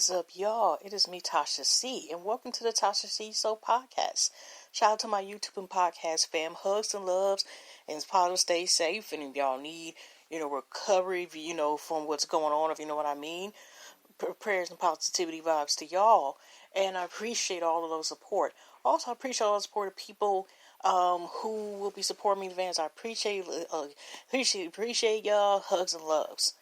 is up, y'all? It is me, Tasha C, and welcome to the Tasha C Show podcast. Shout out to my YouTube and podcast fam. Hugs and loves, and it's positive, stay safe. And if y'all need, recovery, from what's going on, if you know what I mean, prayers and positivity vibes to y'all. And I appreciate all of those support. Also, I appreciate all the support of people who will be supporting me in advance. I appreciate y'all. Hugs and loves.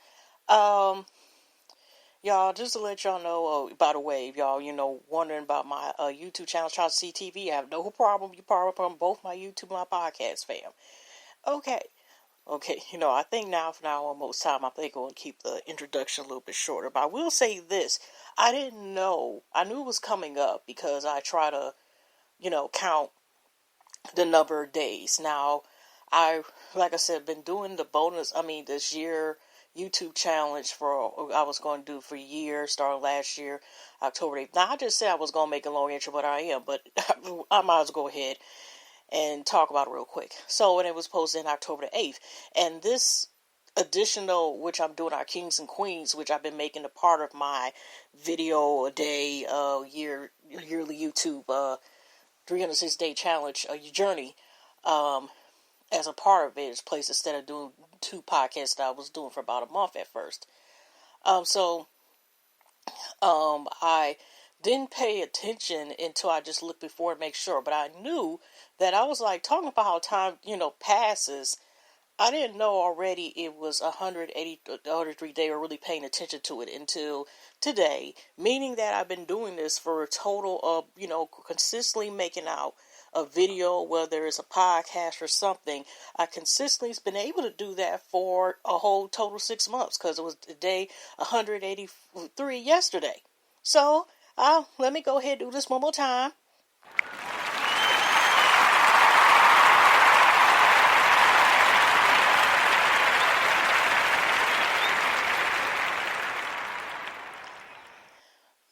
Y'all, just to let y'all know, by the way, if y'all, wondering about my YouTube channel, Shoutout CTV, I have no problem. You part from both my YouTube and my podcast fam. Okay, I think now, for now, almost time, I think I'm going to keep the introduction a little bit shorter. But I will say this. I didn't know. I knew it was coming up because I try to, count the number of days. Now, like I said, been doing this year YouTube challenge I was going to do for years, starting last year, October 8th. Now, I just said I was going to make a long intro, but I am, but I might as well go ahead and talk about it real quick. So, and it was posted in October the 8th, and this additional, which I'm doing, our Kings and Queens, which I've been making a part of my video a day, yearly YouTube, 306-day challenge, journey, as a part of it, is placed instead of doing 2 podcasts that I was doing for about a month at first. I didn't pay attention until I just looked before to make sure, but I knew that I was like talking about how time, passes. I didn't know already it was 183 days, or really paying attention to it until today, meaning that I've been doing this for a total of, consistently making out a video, whether it's a podcast or something. I consistently been able to do that for a whole total 6 months, because it was the day 183 yesterday. So, let me go ahead and do this one more time.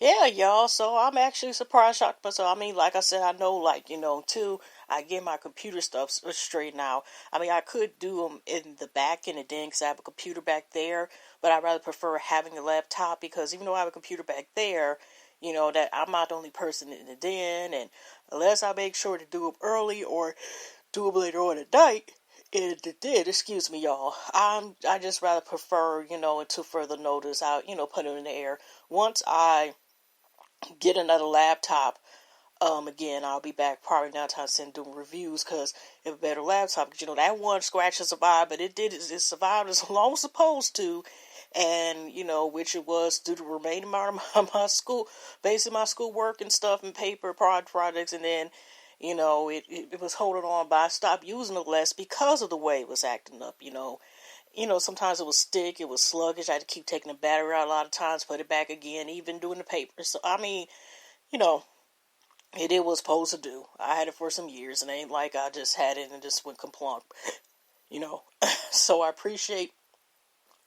Yeah, y'all, so I'm actually surprised, shocked myself. Like I said, I know, till I get my computer stuff straight now. I could do them in the back in the den, because I have a computer back there, but I rather prefer having a laptop, because even though I have a computer back there, that I'm not the only person in the den, and unless I make sure to do them early or do them later on at night, excuse me, y'all, I just rather prefer, until further notice, I'll, put it in the air. Once I get another laptop, again, I'll be back probably now time to doing reviews, because if a better laptop, because that one scratch survived, but it survived as long as it's supposed to, and, which it was through the remaining amount of my school, basically my school work and stuff, and paper projects, and then, it was holding on, but I stopped using it less because of the way it was acting up, sometimes it was stick, it was sluggish, I had to keep taking the battery out a lot of times, put it back again, even doing the paper. So, it did what it was supposed to do. I had it for some years, and it ain't like I just had it and just went complunk, So I appreciate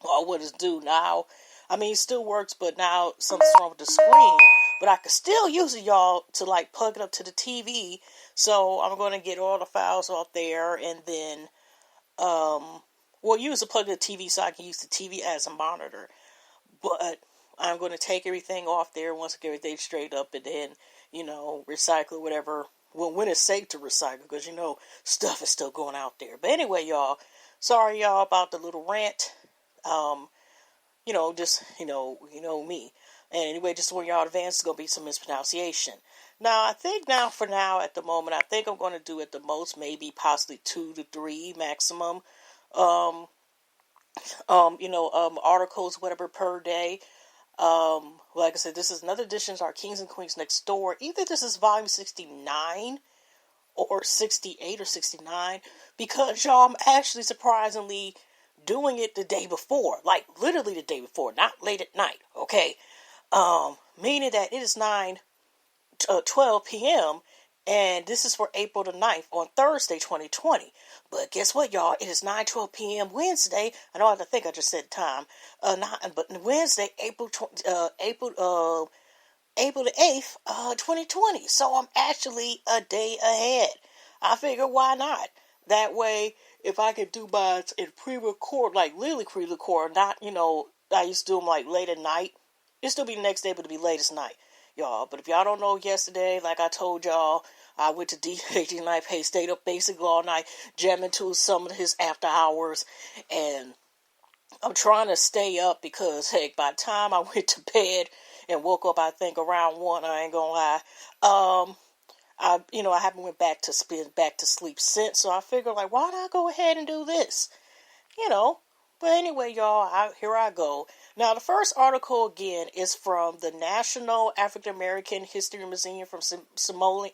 all what it's due now. It still works, but now something's wrong with the screen, but I could still use it, y'all, to plug it up to the TV. So I'm going to get all the files off there, and then, use the plug of the TV so I can use the TV as a monitor. But I'm going to take everything off there once I get everything straight up, and then, recycle whatever. Well, when it's safe to recycle, because, stuff is still going out there. But anyway, y'all, sorry, y'all, about the little rant. Me. And anyway, just warn y'all in advance, it's going to be some mispronunciation. Now, I think for now, at the moment, I think I'm going to do at the most, maybe possibly 2 to 3 maximum, articles, whatever, per day. Like I said, this is another edition of our Kings and Queens Next Door. Either this is volume 69 or 68 or 69, because, y'all, I'm actually surprisingly doing it the day before, literally the day before, not late at night, okay? Meaning that it is 12 p.m., and this is for April the 9th on Thursday, 2020. But guess what, y'all? It is 9:12 p.m. Wednesday. I know I think I just said time. But Wednesday, April the 8th, 2020. So I'm actually a day ahead. I figure, why not? That way, if I could do mine in pre-record, literally pre-record, not, I used to do them late at night, It'll still be the next day, but it'll be late as night, y'all. But if y'all don't know, yesterday, like I told y'all, I went to DH's Night Pay, stayed up basically all night, jamming to some of his after hours, and I'm trying to stay up because, heck, by the time I went to bed and woke up, I think around 1, I ain't gonna lie, I haven't went back to sleep since, so I figured, like, why not go ahead and do this? But anyway, y'all, here I go. Now, the first article, again, is from the National African American History Museum from Smithsonian.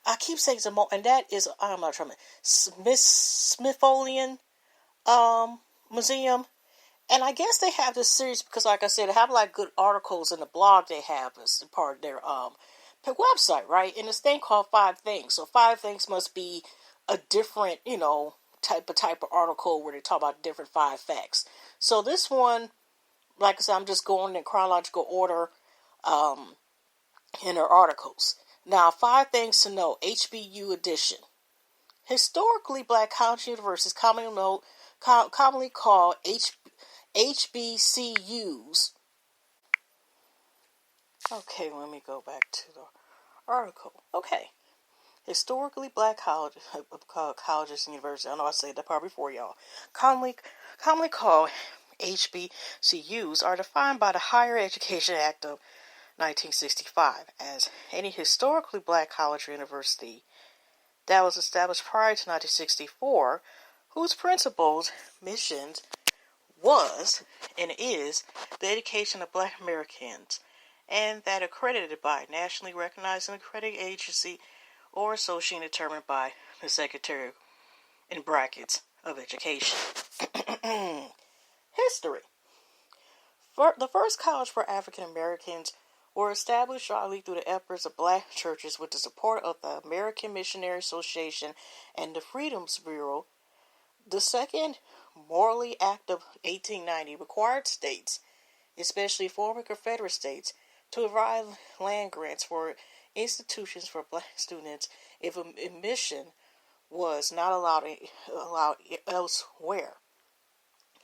I keep saying Smithsonian, and that is, I'm not trying to, Smithsonian Museum. And I guess they have this series because, like I said, they have, like, good articles in the blog they have as part of their website, right? And this thing called 5 Things. So 5 Things must be a different, type of article where they talk about different 5 facts. So this one, like I said, I'm just going in chronological order in their articles. Now, 5 Things to Know, HBU edition. Historically, black college universities, commonly called HBCUs. Okay, let me go back to the article. Okay. Historically, black colleges and universities, I know I said that part before, y'all, commonly called HBCUs, are defined by the Higher Education Act of 1965 as any historically black college or university that was established prior to 1964, whose principles, missions, was and is the education of black Americans, and that accredited by a nationally recognized and accredited agency or association determined by the Secretary in brackets of Education. History. The first college for African Americans were established shortly through the efforts of black churches with the support of the American Missionary Association and the Freedoms Bureau. The second Morley Act of 1890 required states, especially former Confederate states, to provide land grants for institutions for black students if admission was not allowed elsewhere.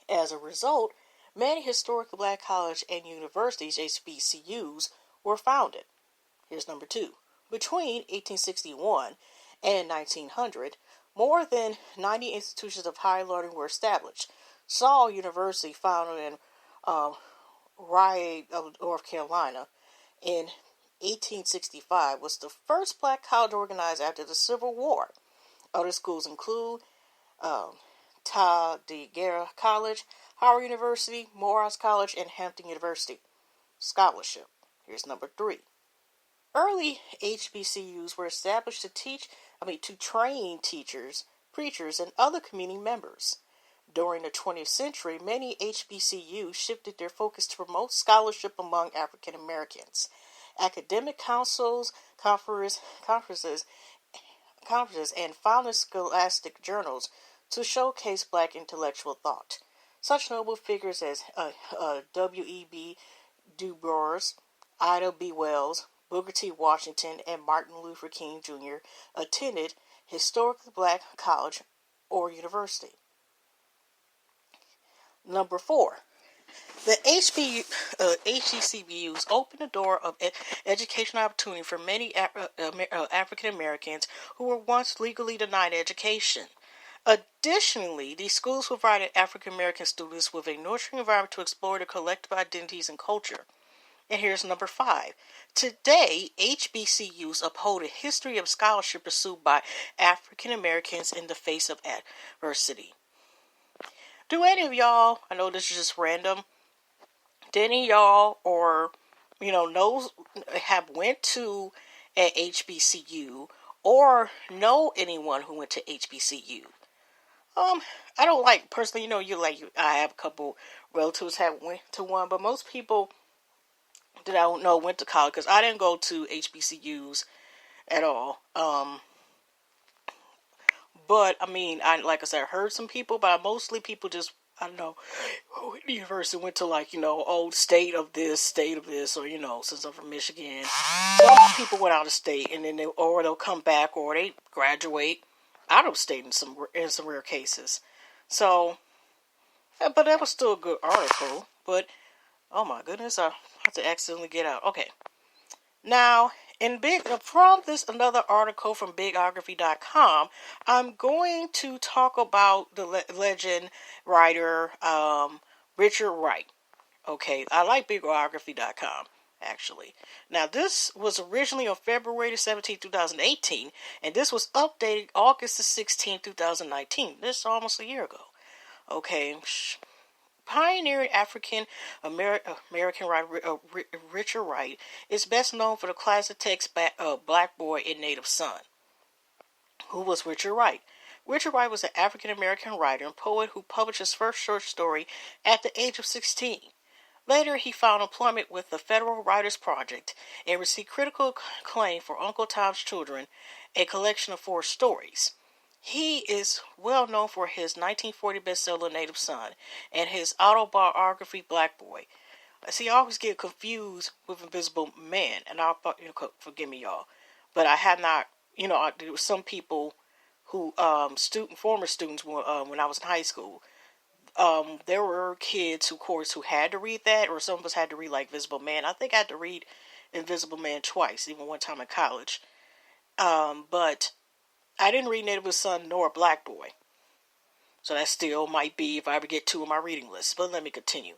As a result, many historically black colleges and universities, HBCUs, were founded. Here's number 2. Between 1861 and 1900, more than 90 institutions of higher learning were established. Saul University, founded in Wright, North Carolina, in 1865, was the first black college organized after the Civil War. Other schools include Tashactv College, Howard University, Morehouse College, and Hampton University. Scholarship. Here's number 3. Early HBCUs were established to train teachers, preachers, and other community members. During the 20th century, many HBCUs shifted their focus to promote scholarship among African Americans. Academic councils, conferences, and founded scholastic journals to showcase black intellectual thought. Such notable figures as W.E.B. Du Bois, Ida B. Wells, Booker T. Washington, and Martin Luther King Jr. attended historically black college or university. Number 4. The HBCUs opened the door of educational opportunity for many African Americans who were once legally denied education. Additionally, these schools provided African American students with a nurturing environment to explore their collective identities and culture. And here's number 5. Today, HBCUs uphold a history of scholarship pursued by African Americans in the face of adversity. Do any of y'all, I know this is just random, did any of y'all have went to an HBCU or know anyone who went to HBCU? I don't personally, I have a couple relatives that went to one, but most people that I don't know went to college because I didn't go to HBCUs at all. But I heard some people, but mostly people just, the university went to state of this, or since I'm from Michigan, some people went out of state, and then they'll come back, or they graduate out of state in some rare cases. So, but that was still a good article. But Oh my goodness, I had to accidentally get out. Okay. Now, from this another article from biography.com, I'm going to talk about the legend writer Richard Wright. Okay, I like biography.com actually. Now, this was originally on February 17, 2018, and this was updated August 16, 2019. This is almost a year ago. Okay, pioneering African American writer Richard Wright is best known for the classic text Black Boy and Native Son. Who was Richard Wright? Richard Wright was an African American writer and poet who published his first short story at the age of 16. Later, he found employment with the Federal Writers Project and received critical acclaim for Uncle Tom's Children, a collection of 4 stories. He is well known for his 1940 bestseller Native Son and his autobiography Black Boy. See, I always get confused with Invisible Man, and forgive me, y'all, but I had not, there were some people who, former students, when I was in high school, there were kids, of course, who had to read that, or some of us had to read like Invisible Man. I think I had to read Invisible Man twice, even one time in college. But I didn't read Native Son nor Black Boy. So that still might be if I ever get 2 on my reading list. But let me continue.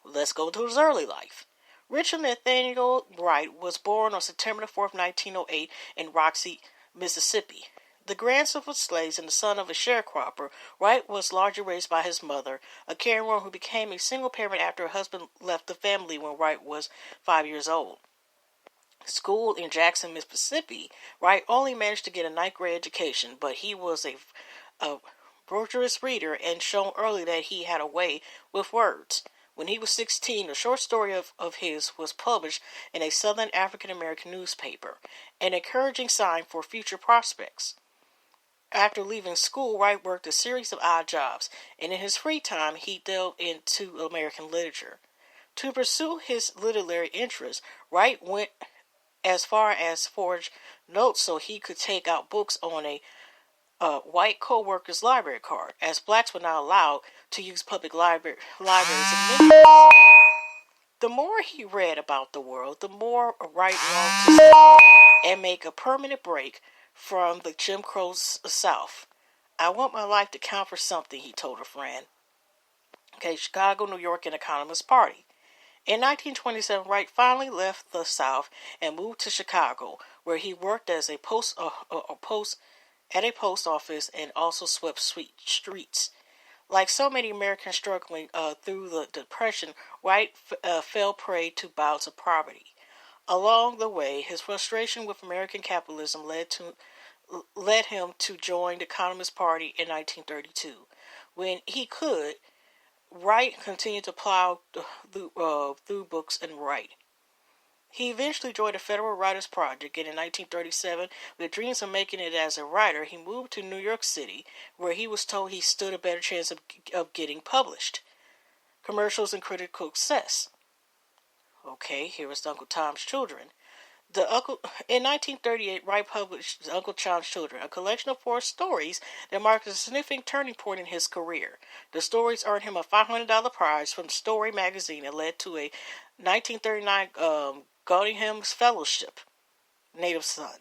Let's go to his early life. Richard Nathaniel Wright was born on September 4th, 1908 in Roxy, Mississippi. The grandson of slaves and the son of a sharecropper, Wright was largely raised by his mother, a caring woman who became a single parent after her husband left the family when Wright was 5 years old. Schooled in Jackson, Mississippi, Wright only managed to get a 9th grade education, but he was a voracious reader and shown early that he had a way with words. When he was 16, a short story of his was published in a Southern African American newspaper, an encouraging sign for future prospects. After leaving school, Wright worked a series of odd jobs, and in his free time, he delved into American literature. To pursue his literary interests, Wright went as far as forge notes so he could take out books on a white co-worker's library card, as blacks were not allowed to use public libraries in many. The more he read about the world, the more Wright longed to stop and make a permanent break from the Jim Crow South. I want my life to count for something, he told a friend. Okay, Chicago, New York, and the Communist Party. In 1927, Wright finally left the South and moved to Chicago, where he worked as a post office and also swept streets. Like so many Americans struggling through the Depression, Wright fell prey to bouts of poverty. Along the way, his frustration with American capitalism led him to join the Communist Party in 1932. When he could, Wright continued to plow through books and write. He eventually joined the Federal Writers Project, and in 1937, with dreams of making it as a writer, he moved to New York City, where he was told he stood a better chance of getting published. Commercials and critical success. Okay, here is Uncle Tom's Children. In 1938, Wright published Uncle Tom's Children, a collection of 4 stories that marked a significant turning point in his career. The stories earned him a $500 prize from Story magazine and led to a 1939 Guggenheim Fellowship, Native Son.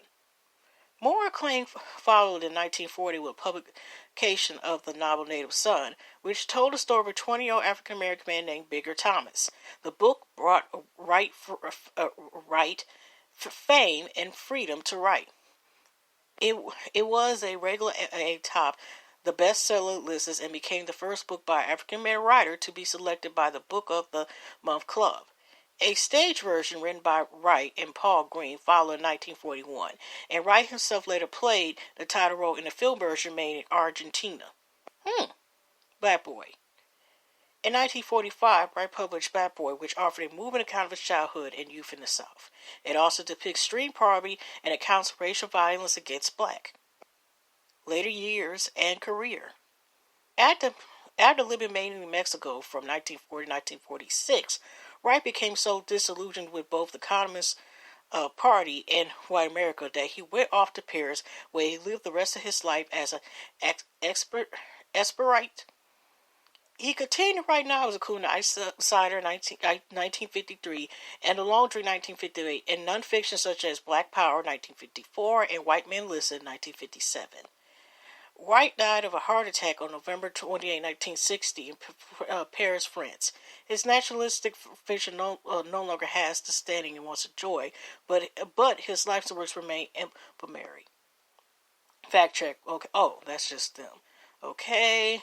More acclaim followed in 1940 with publication of the novel Native Son, which told the story of a 20-year-old African-American man named Bigger Thomas. The book brought Wright fame and freedom to write. It was a regular atop the bestseller lists and became the first book by an African-American writer to be selected by the Book of the Month Club. A stage version written by Wright and Paul Green followed in 1941, and Wright himself later played the title role in a film version made in Argentina. Black Boy. In 1945, Wright published Black Boy, which offered a moving account of his childhood and youth in the South. It also depicts extreme poverty and accounts racial violence against black. Later years and career. After living mainly in Mexico from 1940 to 1946, Wright became so disillusioned with both the Communist Party and white America that he went off to Paris, where he lived the rest of his life as an expert He continued to write novels, including Ice Cider 1953 and The Long Drink 1958, and nonfiction such as Black Power 1954 and White Men Listen 1957. Wright died of a heart attack on November 28, 1960 in Paris, France. His naturalistic fiction no longer has the standing it once enjoyed, but his life's works remain ephemeral. Fact check. Okay. Oh, that's just them. Okay.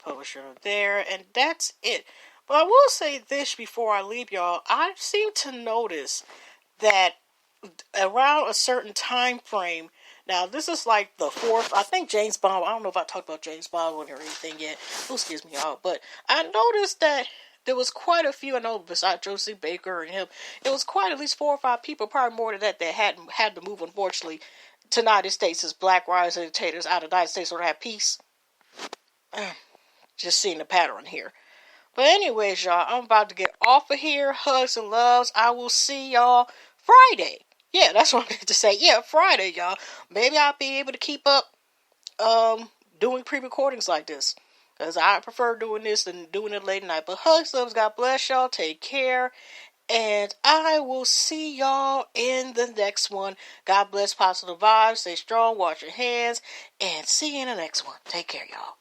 Publisher there, and that's it. But I will say this before I leave y'all. I seem to notice that around a certain time frame, now this is like the fourth, I think James Bond, I don't know if I talked about James Bond or anything yet, excuse me y'all, but I noticed that there was quite a few, I know besides Josie Baker and him, it was quite at least 4 or 5 people, probably more than that had to move, unfortunately, to the United States as black writers and dictators out of the United States so to have peace. Just seeing the pattern here. But anyways, y'all, I'm about to get off of here. Hugs and loves. I will see y'all Friday. Yeah, that's what I meant to say. Yeah, Friday, y'all. Maybe I'll be able to keep up doing pre-recordings like this. Because I prefer doing this than doing it late at night. But hugs, loves, God bless y'all. Take care. And I will see y'all in the next one. God bless, positive vibes. Stay strong. Wash your hands. And see you in the next one. Take care, y'all.